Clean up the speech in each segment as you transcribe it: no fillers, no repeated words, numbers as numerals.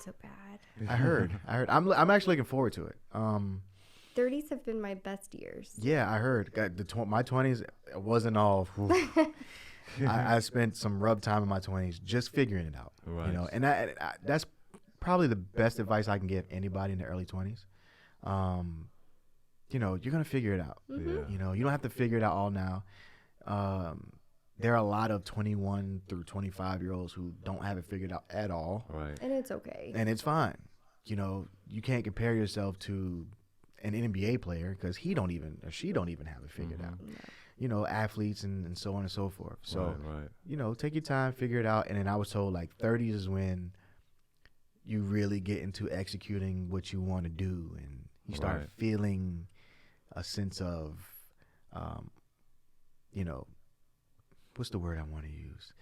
not so bad. I heard. I'm actually looking forward to it. 30s have been my best years. Yeah, I heard. My 20s wasn't all. I spent some rough time in my 20s just figuring it out. Right. You know, and that's probably the best advice I can give anybody in the early 20s. You know, you're gonna figure it out. Mm-hmm. Yeah. You know, you don't have to figure it out all now. There are a lot of 21 through 25-year-olds who don't have it figured out at all. Right. And it's okay. And it's fine. You know, you can't compare yourself to an NBA player because she don't even have it figured out. No. You know, athletes and so on and so forth. So, right. you know, take your time, figure it out. And then I was told like 30s is when you really get into executing what you want to do, and you start feeling a sense of, you know, what's the word I want to use?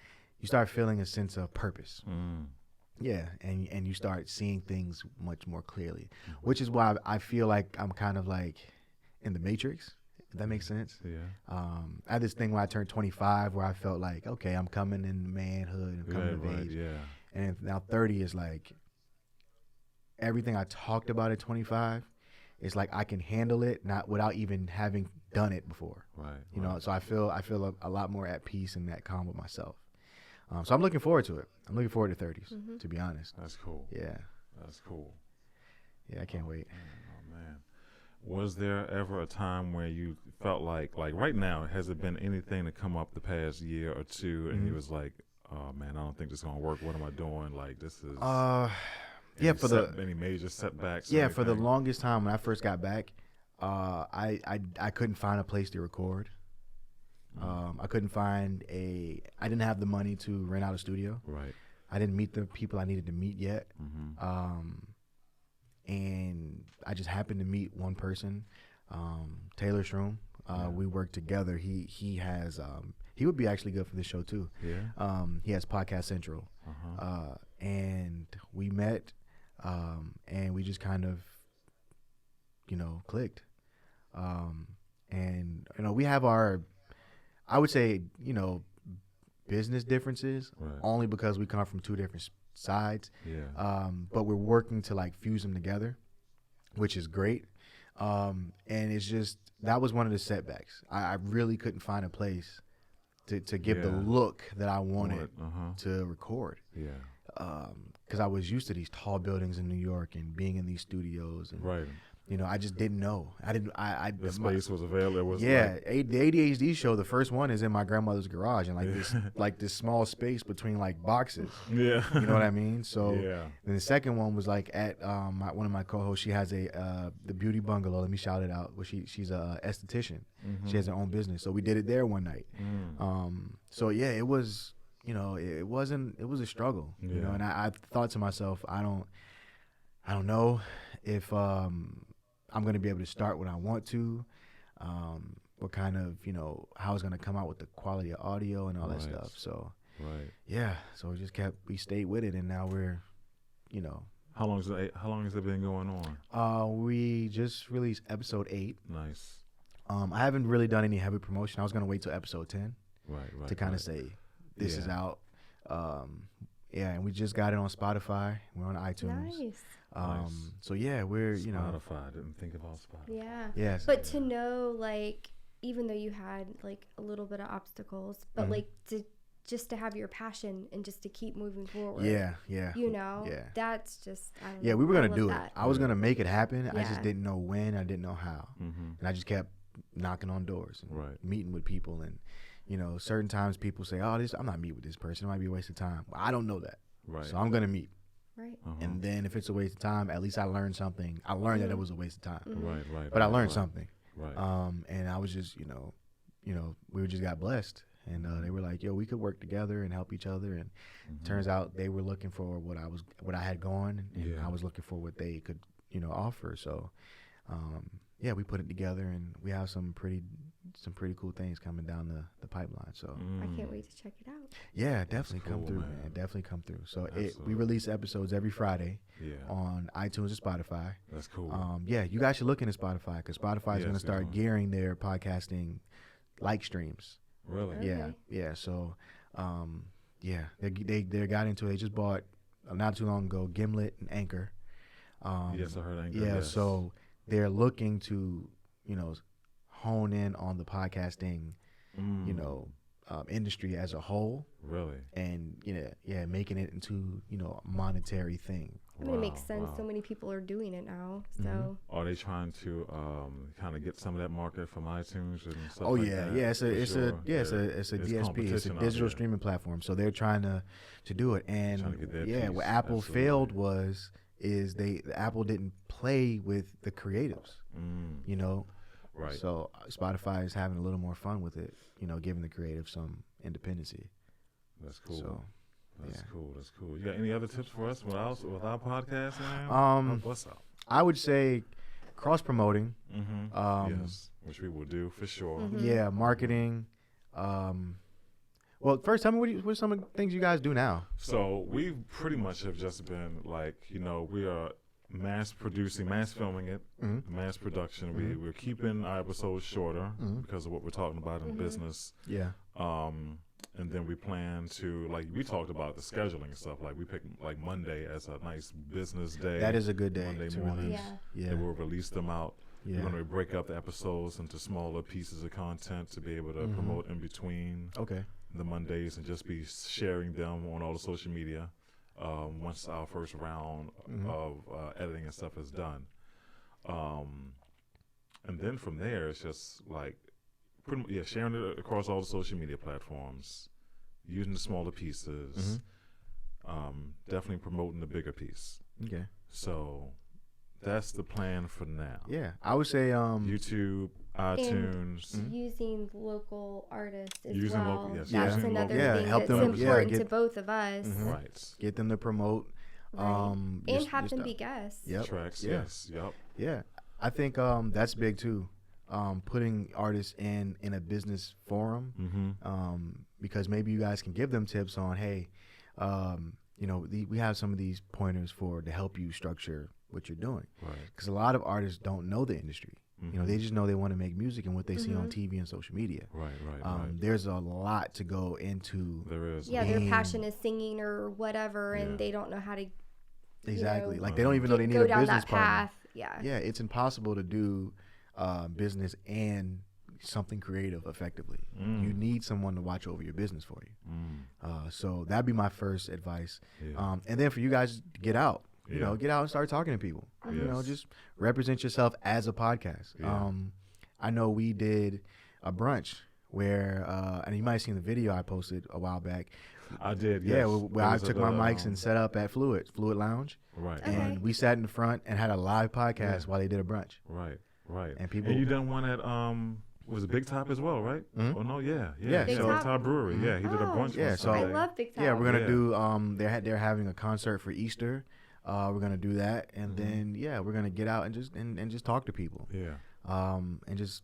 You start feeling a sense of purpose. Yeah, and you start seeing things much more clearly, which is why I feel like I'm kind of like in the Matrix, if that makes sense. Yeah. I had this thing when I turned 25 where I felt like, okay, I'm coming in manhood, I'm coming of age. Yeah. And now 30 is like everything I talked about at 25. It's like I can handle it not without even having done it before. Right. You know, so I feel a lot more at peace and that calm with myself. So I'm looking forward to it. I'm looking forward to 30s, to be honest. That's cool. Yeah. That's cool. Yeah, I can't wait. Oh man. Was there ever a time where you felt like right now, has it been anything to come up the past year or two and you was like, oh man, I don't think this is gonna work. What am I doing? Like this is any major setbacks? Yeah, for the longest time when I first got back, I couldn't find a place to record. I didn't have the money to rent out a studio. Right. I didn't meet the people I needed to meet yet. And I just happened to meet one person, Taylor Shroom. We worked together. He has he would be actually good for this show too. Yeah. He has Podcast Central. And we met and we just kind of, you know, clicked. And you know, we have our, I would say, you know, business differences only because we come from two different sides. Yeah. But we're working to like fuse them together, which is great. And it's just, that was one of the setbacks. I really couldn't find a place to give the look that I wanted to record. Yeah. Because I was used to these tall buildings in New York and being in these studios. And, you know, I just didn't know. The space was available. It was the ADHD show, the first one is in my grandmother's garage and like this small space between like boxes. Yeah. You know what I mean? So then the second one was like at one of my co-hosts, she has the Beauty Bungalow. Let me shout it out. Well, she's a esthetician. She has her own business. So we did it there one night. So yeah, it was, you know, it was a struggle, you know, and I thought to myself, I don't know if I'm going to be able to start when I want to, what kind of, you know, how it's going to come out with the quality of audio and all that stuff. So, yeah, so we stayed with it, and now we're, you know. How long has it been going on? We just released episode 8. Nice. I haven't really done any heavy promotion. I was going to wait till episode 10 to kind of say this is out. Yeah, and we just got it on Spotify. We're on iTunes. Nice. So yeah, we're, you know. Spotify. I didn't think about Spotify. Yeah. Yes. But to know, like, even though you had like a little bit of obstacles, but like to have your passion and just to keep moving forward. Yeah. You know. Yeah. That's just. I don't yeah, know. we were gonna do that. it. I was gonna make it happen. Yeah. I just didn't know when. I didn't know how. And I just kept knocking on doors and meeting with people, and you know, certain times people say, "Oh, I'm not meeting with this person. It might be a waste of time." Well, I don't know that. So I'm gonna meet. Right. And then if it's a waste of time, at least I learned something. I learned that it was a waste of time. Right. But I learned something. Right. And I was just, you know, we just got blessed. And they were like, yo, we could work together and help each other. And turns out they were looking for what I had going, and I was looking for what they could, you know, offer. So, yeah, we put it together, and we have some pretty cool things coming down the pipeline. So I can't wait to check it out. Yeah, definitely come through, man. Definitely come through. So we release episodes every Friday on iTunes and Spotify. That's cool. Yeah, you guys should look into Spotify, because Spotify is going to start gearing their podcasting like streams. Really? Okay. Yeah. So, yeah, they got into it. They just bought not too long ago, Gimlet and Anchor. Yes, I heard Anchor. Yeah, yes. so they're looking to, hone in on the podcasting, industry as a whole. Really? And, making it into, a monetary thing. I mean, it makes sense. So many people are doing it now. So Are they trying to kind of get some of that market from iTunes and stuff? Oh like yeah, that? yeah. It's a For DSP. It's a competition out digital there. streaming platform. So they're trying to do it. And Trying to get that piece. what Apple Absolutely. failed is Apple didn't play with the creatives. Right. So Spotify is having a little more fun with it. Giving the creative some independency. That's cool. So, That's cool. That's cool. You got any other tips for us with our podcast, man? What's up? I would say cross promoting. Yes, which we will do for sure. Yeah, marketing. Well, first, tell me what are some of the things you guys do now? So we pretty much have just been like, we are mass filming it, mass production. We're keeping our episodes shorter because of what we're talking about in business. Yeah. And then we plan to, like we talked about the scheduling and stuff. Like we picked like Monday as a nice business day. That is a good day Monday to morning. release. Yeah. And we'll release them out. Yeah. We're going to break up the episodes into smaller pieces of content to be able to promote in between the Mondays and just be sharing them on all the social media once our first round of editing and stuff is done. And then from there, it's just like, sharing it across all the social media platforms, using the smaller pieces, definitely promoting the bigger piece. Okay. So that's the plan for now. Yeah, I would say YouTube, iTunes. using local artists as Using well. local- yes, That's using another local- thing help that's them- important get- to both of us. Right. get them to promote. Right. And just- have just them the- be guests. Yep. Tracks, Yeah. yes. Yep. Yeah, I think that's big too. Putting artists in a business forum, because maybe you guys can give them tips on, hey, we have some of these pointers to help you structure what you're doing. Right. Because a lot of artists don't know the industry. They just know they want to make music and what they see on TV and social media. Right, right. There's a lot to go into. There is. Yeah, their passion is singing or whatever, and they don't know how to Exactly. Like they don't even know they need go a down business that partner. path. Yeah. Yeah, it's impossible to do business and something creative effectively. You need someone to watch over your business for you. So that'd be my first advice. Yeah. And then for you guys to get out, Yeah. get out and start talking to people. Yes. Just represent yourself as a podcast. Yeah. I know we did a brunch where, and you might have seen the video I posted a while back. I did, Yeah, yes. where I took my mics and set up at Fluid Lounge. Right. Okay. And we sat in the front and had a live podcast while they did a brunch. Right, right. And people- you done one at was it Big Top as well, right? Oh no, yeah. Big so Top? Top Brewery. Yeah, he did a brunch. Yeah, one so- I Sunday. love Big Top. Yeah, we're gonna Yeah. do. They're having a concert for Easter. We're gonna do that, and then we're gonna get out and just talk to people. Yeah. And just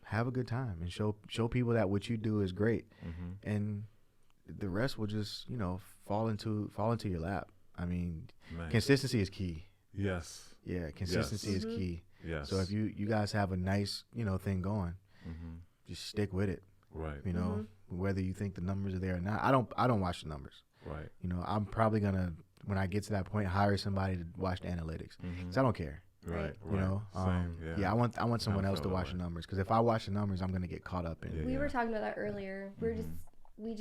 have a good time and show people that what you do is great, and the rest will just fall into your lap. I mean, Man. consistency is key. Yes. Yeah, consistency is key. Yes. So if you guys have a nice thing going, just stick with it. Right. Whether you think the numbers are there or not. I don't watch the numbers. Right. I'm probably gonna, when I get to that point, hire somebody to watch the analytics, because I don't care. Right. Same. Same. Yeah. I want someone else to feel that watch the way. numbers, because if I watch the numbers, I'm gonna get caught up in. We were talking about that earlier. We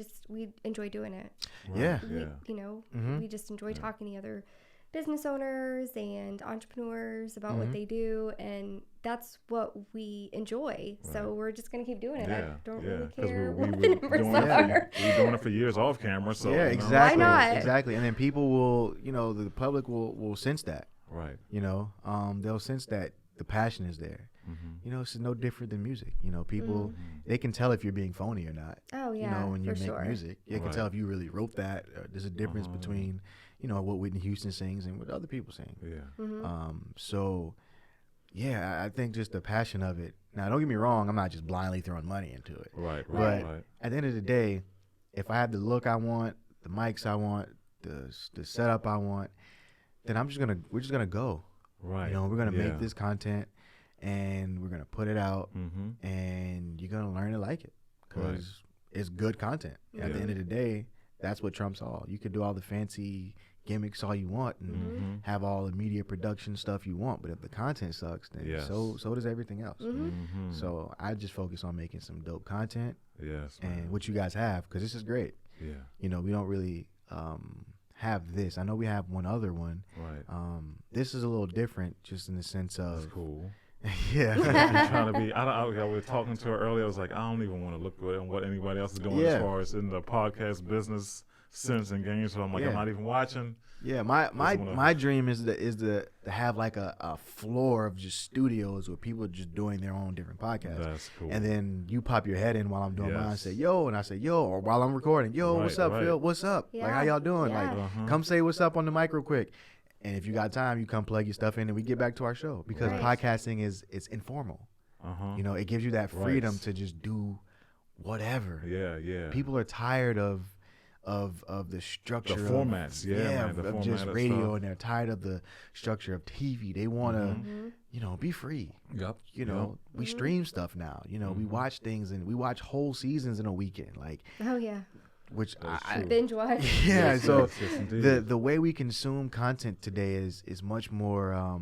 enjoy doing it. Right. Yeah. We just enjoy talking to other business owners and entrepreneurs about what they do, and that's what we enjoy. So we're just gonna keep doing it. I don't really care we what the numbers doing are. We're doing it for years off camera. So Yeah, you know. exactly. Why not? Exactly. And then people will, the public will sense that. Right. They'll sense that the passion is there. It's no different than music. People, they can tell if you're being phony or not. Oh yeah, When you for make sure. music, they can tell if you really wrote that. There's a difference between, what Whitney Houston sings and what other people sing. Yeah. So, yeah, I think just the passion of it. Now, don't get me wrong, I'm not just blindly throwing money into it. Right. But Right. at the end of the day, if I have the look I want, the mics I want, the setup I want, then we're just gonna go. Right. We're gonna make this content, and we're gonna put it out, Mm-hmm. and you're gonna learn to like it, because it's good content. At the end of the day, that's what trumps all. You could do all the fancy gimmicks all you want and have all the media production stuff you want, but if the content sucks, then so does everything else. So I just focus on making some dope content. And what you guys have, because this is great. You know, we don't really have this. I know we have one other one. This is a little different, just in the sense of. That's cool. Yeah. Trying to be. We were talking to her earlier. I was like, I don't even want to look at what anybody else is doing as far as in the podcast business sense and game. So I'm like, I'm not even watching. Yeah, my dream is to have like a floor of just studios where people are just doing their own different podcasts. That's cool. And then you pop your head in while I'm doing mine and say, yo, and I say, yo, or while I'm recording, yo, what's up, Phil? What's up? Like, how y'all doing? Like, come say what's up on the mic real quick. And if you got time, you come plug your stuff in and we get back to our show. Because podcasting it's informal. You know, it gives you that freedom to just do whatever. People are tired of the structure, the formats, of just radio, and they're tired of the structure of TV. They want to, you know, be free. You know, we stream stuff now. You know, we watch things and we watch whole seasons in a weekend. Like, which I binge watch. So the way we consume content today is much more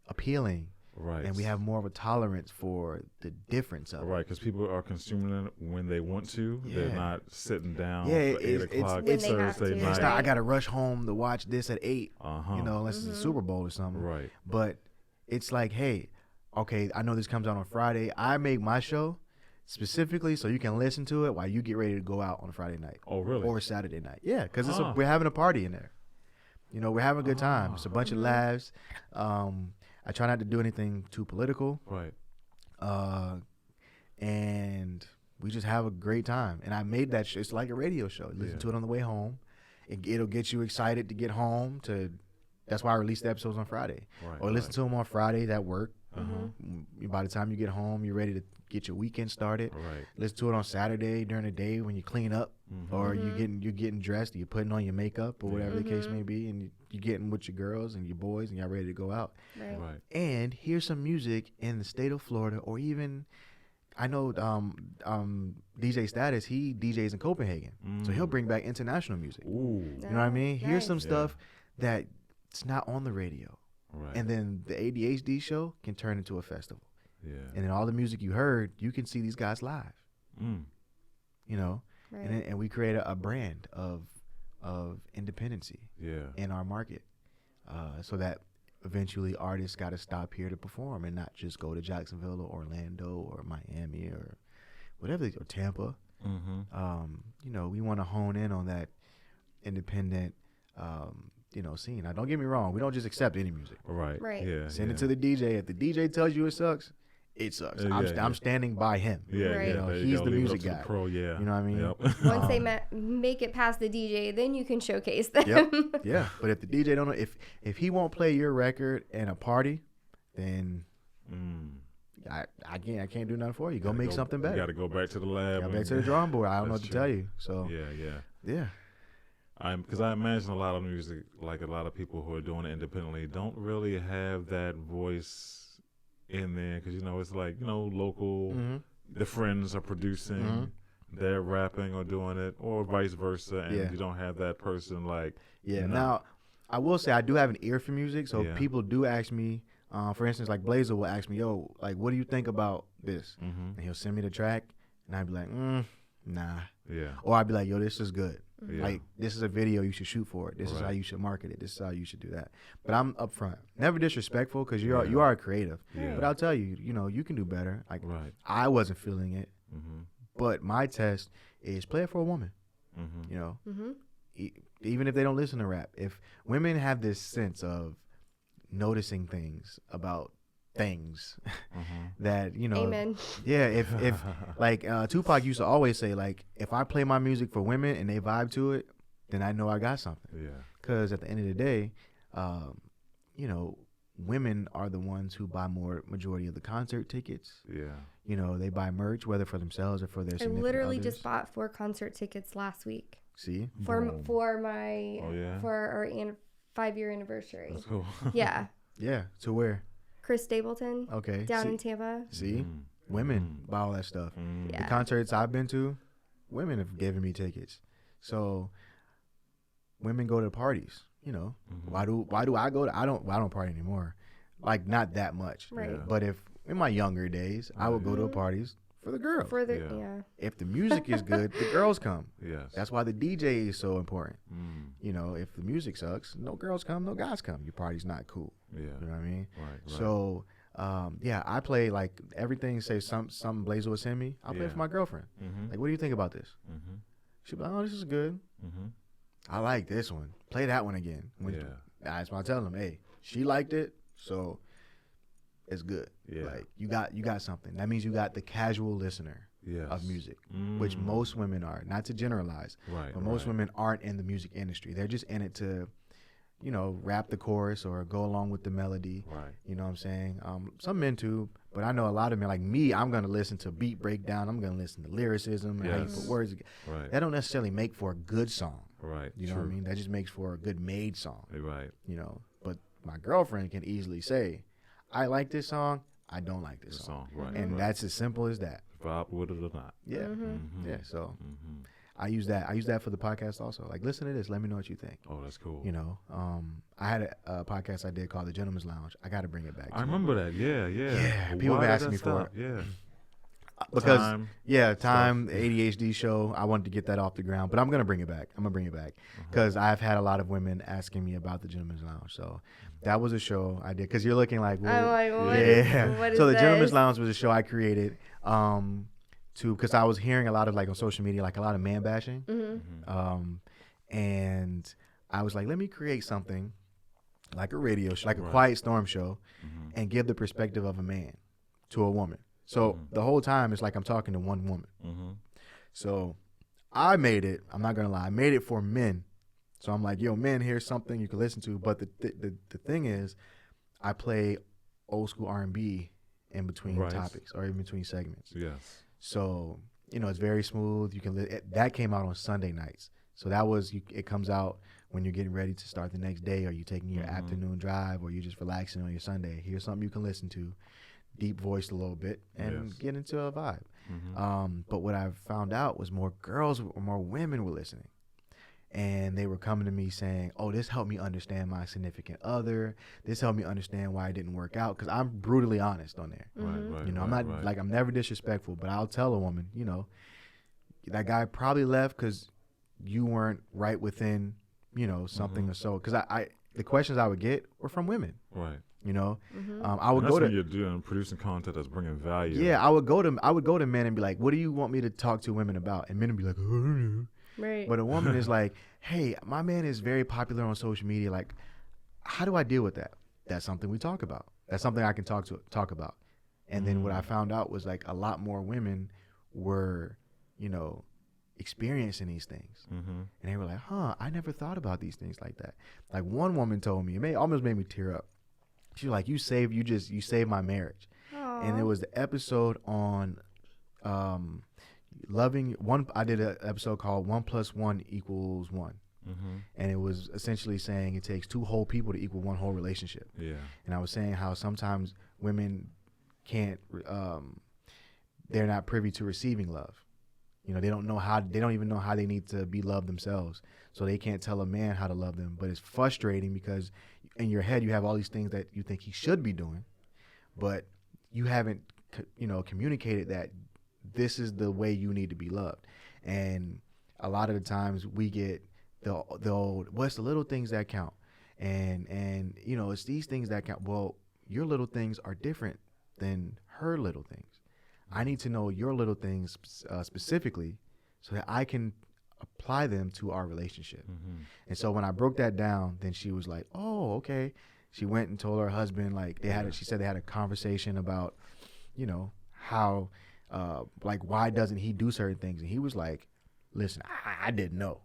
appealing. And we have more of a tolerance for the difference of it. Because people are consuming it when they want to. They're not sitting down for 8 o'clock Thursday night. It's not, I got to rush home to watch this at 8, you know, unless it's a Super Bowl or something. But it's like, hey, okay, I know this comes out on Friday. I make my show specifically so you can listen to it while you get ready to go out on a Friday night. Oh, really? Or Saturday night. Yeah, because we're having a party in there. You know, we're having a good time. It's a bunch of laughs. I try not to do anything too political. And we just have a great time. And I made that show. It's like a radio show. Listen to it on the way home. It'll get you excited to get home. That's why I release the episodes on Friday. Or listen to them on Fridays at work. By the time you get home, you're ready to get your weekend started. Listen to it on Saturday during the day when you clean up, or you're getting dressed, or you're putting on your makeup, or whatever the case may be, and you're getting with your girls and your boys, and y'all ready to go out. And hear some music in the state of Florida, or even I know DJ Status, he DJs in Copenhagen, so he'll bring back international music. You know what I mean? Here's some stuff that it's not on the radio. And then the ADHD show can turn into a festival. And then all the music you heard, you can see these guys live. You know? And we create a brand of independency in our market. So that eventually artists got to stop here to perform and not just go to Jacksonville or Orlando or Miami or whatever, or Tampa. You know, we want to hone in on that independent you know, scene. Now, don't get me wrong. We don't just accept any music. Send it to the DJ. If the DJ tells you it sucks, it sucks. I'm standing by him. You know, he's the music guy. You know what I mean? Once they make it past the DJ, then you can showcase them. But if the DJ don't know, if he won't play your record in a party, then I can't do nothing for you. Go make something better. You got to go back to the lab. Back to the drawing board. I don't know what to tell you. So yeah. Because I imagine a lot of music, like a lot of people who are doing it independently, don't really have that voice in there. Because, you know, it's like, you know, local, the friends are producing, they're rapping or doing it, or vice versa. And you don't have that person like. Now, I will say I do have an ear for music. So people do ask me, for instance, like Blazer will ask me, yo, like, what do you think about this? And he'll send me the track. And I'd be like, nah. Or I'd be like, yo, this is good. Like, this is a video you should shoot for it. This is how you should market it. This is how you should do that. But I'm upfront. Never disrespectful, because you are a creative. But I'll tell you, you know, you can do better. Like, I wasn't feeling it. But my test is play it for a woman. You know? Even if they don't listen to rap. If women have this sense of noticing things about things that, you know, if like Tupac used to always say, like, if I play my music for women and they vibe to it, then I know I got something. Because at the end of the day, you know, women are the ones who buy majority of the concert tickets. You know, they buy merch, whether for themselves or for their significant others. I literally just bought 4 concert tickets last week. See? For our 5-year anniversary. That's cool. Yeah. To where? Chris Stapleton. Okay. Down in Tampa. See? Women buy all that stuff. The concerts I've been to, women have given me tickets. So women go to parties. you know, why do I go to, I don't party anymore. Like, not that much. Right. Yeah. But if in my younger days, I would go to parties for the girls. If the music is good, the girls come. Yes. That's why the DJ is so important. You know, if the music sucks, no girls come, no guys come. Your party's not cool. Yeah. You know what I mean? Right. So, I play like everything. Say something Blazer would send me. I'll play it for my girlfriend. Like, what do you think about this? She'll be like, oh, this is good. I like this one. Play that one again. That's why I tell them, hey, she liked it, so it's good. Yeah. Like, you got something. That means you got the casual listener of music, which most women are. Not to generalize, but most women aren't in the music industry. They're just in it to, you know, rap the chorus or go along with the melody. Right. You know what I'm saying? Some men too, but I know a lot of men, like me, I'm going to listen to beat breakdown. I'm going to listen to lyricism and how you put words. Right. That don't necessarily make for a good song. Right. You know what I mean? That just makes for a good made song. Right. You know, but my girlfriend can easily say, I like this song, I don't like this song. Right. And that's as simple as that. Vibe with it or not. Yeah. Yeah. So I use that for the podcast also. Like, listen to this. Let me know what you think. Oh, that's cool. You know, I had a podcast I did called The Gentleman's Lounge. I got to bring it back. I remember that. Yeah. People have been asking me for it. Yeah. Because time, the ADHD show, I wanted to get that off the ground, but I'm going to bring it back. Because I've had a lot of women asking me about the Gentleman's Lounge. So that was a show I did. Because you're looking like, well, I'm like, what is so the this? Gentleman's Lounge was a show I created because I was hearing a lot of, like, on social media, like a lot of man bashing. And I was like, let me create something like a radio show, like a Quiet Storm show, and give the perspective of a man to a woman. So the whole time it's like I'm talking to one woman. So I made it, I'm not gonna lie, I made it for men. So I'm like, yo, men, here's something you can listen to. But the thing is, I play old school R&B in between topics or in between segments. Yes. So, you know, it's very smooth. You can that came out on Sunday nights. So that was it comes out when you're getting ready to start the next day, or you're taking your afternoon drive, or you're just relaxing on your Sunday. Here's something you can listen to. Deep voiced a little bit and get into a vibe. But what I found out was more women were listening, and they were coming to me saying, oh, this helped me understand my significant other. This helped me understand why it didn't work out. Because I'm brutally honest on there. You know, I'm not like, I'm never disrespectful, but I'll tell a woman, you know, that guy probably left because you weren't right within, you know, something or so. Because the questions I would get were from women. Right. You know, I would go to. When you're doing producing content that's bringing value. Yeah, I would go to men and be like, "What do you want me to talk to women about?" And men would be like, "I don't know." Right. But a woman is like, "Hey, my man is very popular on social media. Like, how do I deal with that?" That's something we talk about. That's something I can talk about. And then what I found out was, like, a lot more women were, you know, experiencing these things. And they were like, "Huh, I never thought about these things like that." Like, one woman told me, almost made me tear up. She was like, you saved my marriage. Aww. And it was the episode on loving one. I did an episode called 1 + 1 = 1. And it was essentially saying it takes two whole people to equal one whole relationship. Yeah. And I was saying how sometimes women can't, they're not privy to receiving love. You know, they don't even know how they need to be loved themselves. So they can't tell a man how to love them. But it's frustrating because in your head you have all these things that you think he should be doing, but you haven't, you know, communicated that this is the way you need to be loved. And a lot of the times we get the old, what's the little things that count? And you know, it's these things that count. Well, your little things are different than her little things. I need to know your little things specifically so that I can apply them to our relationship. And so when I broke that down, then she was like, oh, okay. She went and told her husband, like, she said they had a conversation about, you know, how, like, why doesn't he do certain things? And he was like, listen, I didn't know.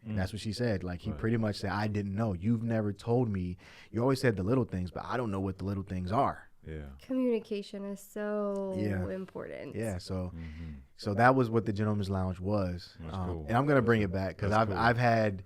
And that's what she said. Like, he pretty much said, I didn't know. You've never told me. You always said the little things, but I don't know what the little things are. Yeah. Communication is so important. Yeah. So, so that was what the Gentleman's Lounge was. Cool. And I'm gonna bring it back because I've had,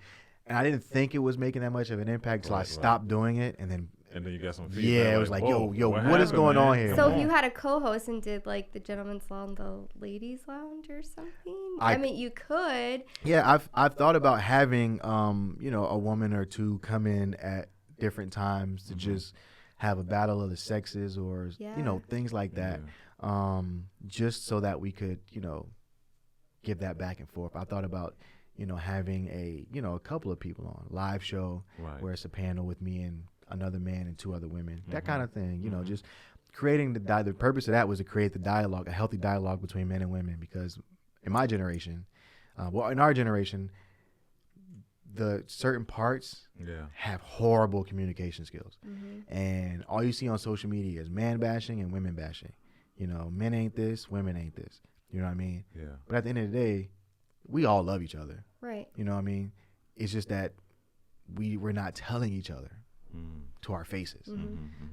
and I didn't think it was making that much of an impact until I stopped doing it, and And then you got some feedback. Yeah, it was like, yo, what is going on here? So if you had a co-host and did like the gentleman's lounge, the ladies' lounge or something, I mean, you could. Yeah, I've thought about having a woman or two come in at different times to just have a battle of the sexes or things like that, just so that we could give that back and forth. I thought about having a couple of people on live show where it's a panel with me and another man and two other women, that kind of thing. Just creating the purpose of that was to create the dialogue, a healthy dialogue between men and women, because in my generation, in our generation, the certain parts have horrible communication skills. And all you see on social media is man bashing and women bashing. Men ain't this, women ain't this. You know what I mean? Yeah. But at the end of the day, we all love each other. Right. You know what I mean? It's just that we're not telling each other to our faces.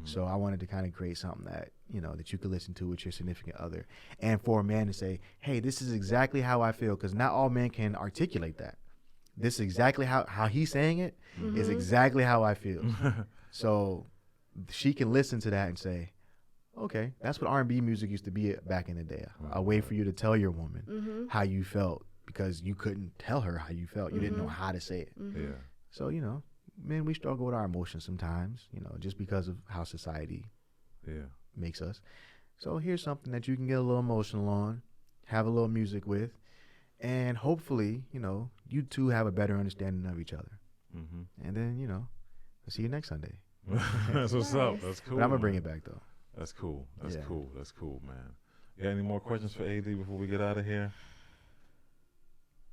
So I wanted to kind of create something that, that you could listen to with your significant other. And for a man to say, hey, this is exactly how I feel, because not all men can articulate that. This is exactly how he's saying it is exactly how I feel. So she can listen to that and say, okay, that's what R&B music used to be back in the day. A way for you to tell your woman how you felt, because you couldn't tell her how you felt. You didn't know how to say it. Yeah. So, men, we struggle with our emotions sometimes, just because of how society makes us. So here's something that you can get a little emotional on, have a little music with, and hopefully, you two have a better understanding of each other. And then, I'll see you next Sunday. That's what's up. That's cool. But I'm going to bring it back, though. That's cool. That's cool, man. You got any more questions for AD before we get out of here?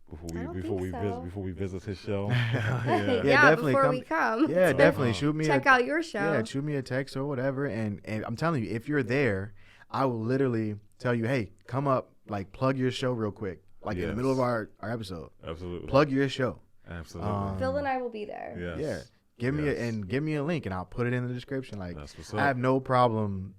Before we visit his show. Definitely before we come. Yeah, definitely check out your show. Yeah, shoot me a text or whatever, and I'm telling you, if you're there, I will literally tell you, hey, come up, like plug your show real quick, like in the middle of our episode. Absolutely. Plug your show. Absolutely. Phil and I will be there. Yes. Yeah. Give me a link and I'll put it in the description. Like, I have no problem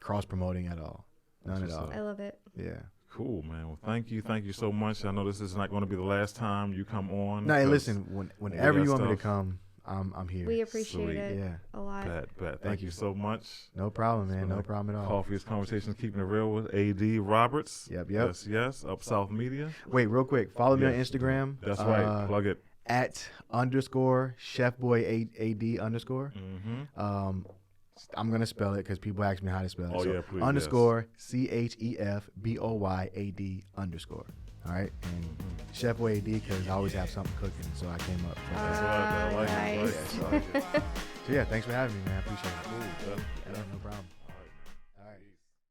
cross promoting at all. None at all. I love it. Yeah. Cool, man. Well, thank you so much. I know this is not going to be the last time you come on. No, hey, listen. Whenever you want me to come, I'm here. We appreciate it a lot. Thank you so much. No problem, man. No problem at all. Coffee's Conversations, Keeping It Real with AD Roberts. Yep. Yes. Upsouth Media. Wait, real quick. Follow me on Instagram. That's right. Plug it. @_chefboyad_. I'm going to spell it because people ask me how to spell it. Oh, yeah, please. _CHEFBOYAD_. All right? And Chef Boy AD, because I always have something cooking, so I came up. That's right. I like it. So yeah, thanks for having me, man. I appreciate it. Cool.